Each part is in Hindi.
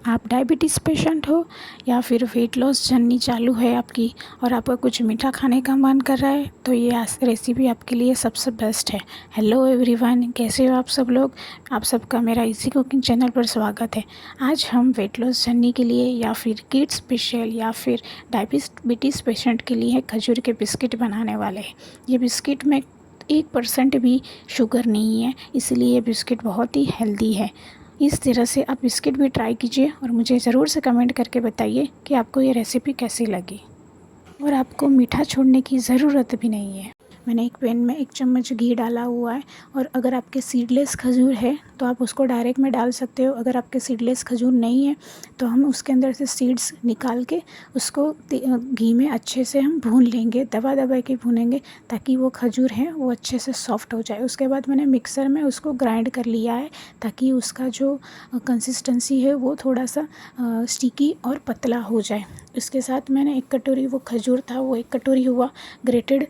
आप डायबिटीज़ पेशेंट हो या फिर वेट लॉस जर्नी चालू है आपकी और आपका कुछ मीठा खाने का मन कर रहा है तो ये रेसिपी आपके लिए सबसे बेस्ट है। हेलो एवरीवन, कैसे हो आप सब लोग। आप सबका मेरा इजी कुकिंग चैनल पर स्वागत है। आज हम वेट लॉस जर्नी के लिए या फिर किड्स स्पेशल या फिर डायबिटीज़ पेशेंट के लिए खजूर के बिस्किट बनाने वाले हैं। ये बिस्किट में 1% भी शुगर नहीं है, इसलिए ये बिस्किट बहुत ही हेल्दी है। इस तरह से आप बिस्किट भी ट्राई कीजिए और मुझे ज़रूर से कमेंट करके बताइए कि आपको ये रेसिपी कैसी लगी। और आपको मीठा छोड़ने की ज़रूरत भी नहीं है। मैंने एक पैन में 1 चम्मच घी डाला हुआ है और अगर आपके सीडलेस खजूर है तो आप उसको डायरेक्ट में डाल सकते हो। अगर आपके सीडलेस खजूर नहीं है तो हम उसके अंदर से सीड्स निकाल के उसको घी में अच्छे से हम भून लेंगे, दबा दबा के भूनेंगे ताकि वो खजूर है वो अच्छे से सॉफ्ट हो जाए। उसके बाद मैंने मिक्सर में उसको ग्राइंड कर लिया है ताकि उसका जो कंसिस्टेंसी है वो थोड़ा सा स्टिकी और पतला हो जाए। इसके साथ मैंने 1 कटोरी वो खजूर था वो 1 कटोरी हुआ ग्रेटेड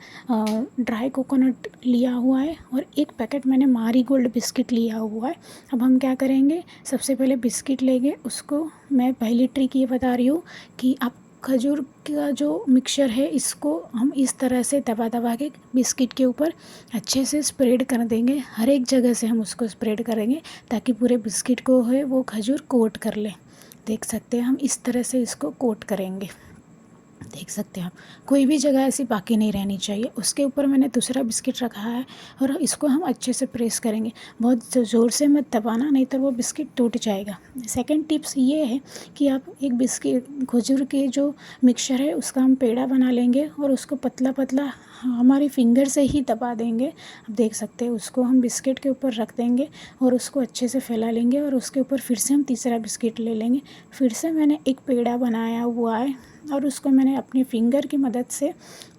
ड्राई कोकोनट लिया हुआ है और 1 पैकेट मैंने मारीगोल्ड बिस्किट लिया हुआ है। अब हम क्या करेंगे, सबसे पहले बिस्किट लेंगे। उसको मैं पहली ट्रिक ये बता रही हूँ कि आप खजूर का जो मिक्सचर है इसको हम इस तरह से दबा दबा के बिस्किट के ऊपर अच्छे से स्प्रेड कर देंगे। हर एक जगह से हम उसको स्प्रेड करेंगे ताकि पूरे बिस्किट को है वो खजूर कोट कर ले। देख सकते हैं हम इस तरह से इसको कोट करेंगे। देख सकते हैं आप, कोई भी जगह ऐसी बाकी नहीं रहनी चाहिए। उसके ऊपर मैंने दूसरा बिस्किट रखा है और इसको हम अच्छे से प्रेस करेंगे। बहुत ज़ोर से मत दबाना, नहीं तो वो बिस्किट टूट जाएगा। सेकंड टिप्स ये है कि आप एक बिस्किट खजूर के जो मिक्सचर है उसका हम पेड़ा बना लेंगे और उसको पतला पतला हमारी फिंगर से ही दबा देंगे। आप देख सकते हैं, उसको हम बिस्किट के ऊपर रख देंगे और उसको अच्छे से फैला लेंगे और उसके ऊपर फिर से हम तीसरा बिस्किट ले लेंगे। फिर से मैंने एक पेड़ा बनाया हुआ है और उसको मैंने अपनी फिंगर की मदद से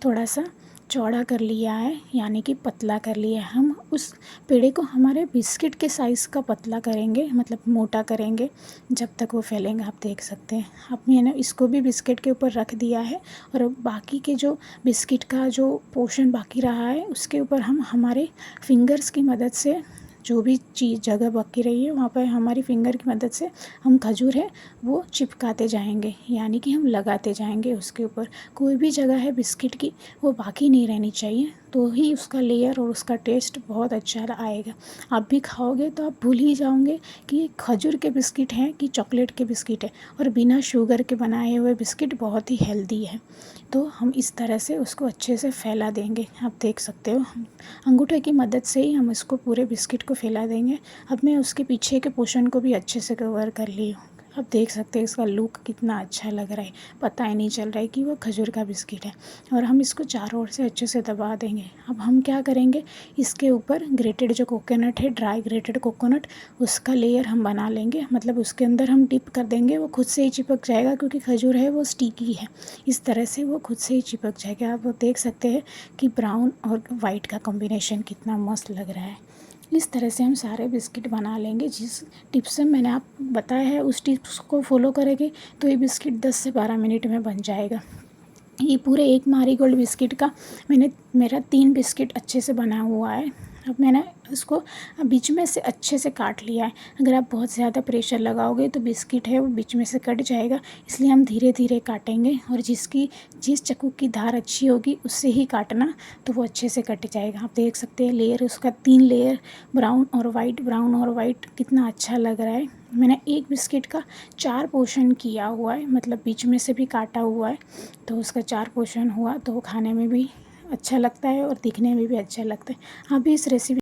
थोड़ा सा चौड़ा कर लिया है, यानी कि पतला कर लिया है। हम उस पेड़े को हमारे बिस्किट के साइज़ का पतला करेंगे, मतलब मोटा करेंगे जब तक वो फैलेंगे। आप देख सकते हैं, अब मैंने इसको भी बिस्किट के ऊपर रख दिया है और बाकी के जो बिस्किट का जो पोर्शन बाकी रहा है उसके ऊपर हम हमारे फिंगर्स की मदद से जो भी चीज़ जगह बाकी रही है वहाँ पर हमारी फिंगर की मदद से हम खजूर है वो चिपकाते जाएंगे, यानी कि हम लगाते जाएंगे उसके ऊपर। कोई भी जगह है बिस्किट की वो बाकी नहीं रहनी चाहिए, तो ही उसका लेयर और उसका टेस्ट बहुत अच्छा आएगा। आप भी खाओगे तो आप भूल ही जाओगे कि ये खजूर के बिस्किट हैं कि चॉकलेट के बिस्किट है। और बिना शुगर के बनाए हुए बिस्किट बहुत ही हेल्दी है। तो हम इस तरह से उसको अच्छे से फैला देंगे। आप देख सकते हो, अंगूठे की मदद से ही हम इसको पूरे बिस्किट को फैला देंगे। अब मैं उसके पीछे के पोर्शन को भी अच्छे से कवर कर ली हूँ। अब देख सकते हैं इसका लुक कितना अच्छा लग रहा है, पता ही नहीं चल रहा है कि वो खजूर का बिस्किट है। और हम इसको चारों ओर से अच्छे से दबा देंगे। अब हम क्या करेंगे, इसके ऊपर ग्रेटेड जो कोकोनट है, ड्राई ग्रेटेड कोकोनट, उसका लेयर हम बना लेंगे। मतलब उसके अंदर हम डिप कर देंगे, वो खुद से ही चिपक जाएगा क्योंकि खजूर है वो स्टिकी है। इस तरह से वो खुद से ही चिपक जाएगा। आप देख सकते हैं कि ब्राउन और वाइट का कॉम्बिनेशन कितना मस्त लग रहा है। इस तरह से हम सारे बिस्किट बना लेंगे। जिस टिप्स से मैंने आप बताया है उस टिप्स को फॉलो करेंगे तो ये बिस्किट 10 से 12 मिनट में बन जाएगा। ये पूरे 1 मारीगोल्ड बिस्किट का मेरा 3 बिस्किट अच्छे से बना हुआ है। अब मैंने इसको बीच में से अच्छे से काट लिया है। अगर आप बहुत ज़्यादा प्रेशर लगाओगे तो बिस्किट है वो बीच में से कट जाएगा, इसलिए हम धीरे धीरे काटेंगे। और जिस चाकू की धार अच्छी होगी उससे ही काटना, तो वो अच्छे से कट जाएगा। आप देख सकते हैं लेयर उसका 3 लेयर, ब्राउन और वाइट कितना अच्छा लग रहा है। मैंने एक बिस्किट का 4 पोर्शन किया हुआ है, मतलब बीच में से भी काटा हुआ है, तो उसका 4 पोर्शन हुआ, तो वो खाने में भी अच्छा लगता है और दिखने में भी अच्छा लगता है। आप भी इस रेसिपी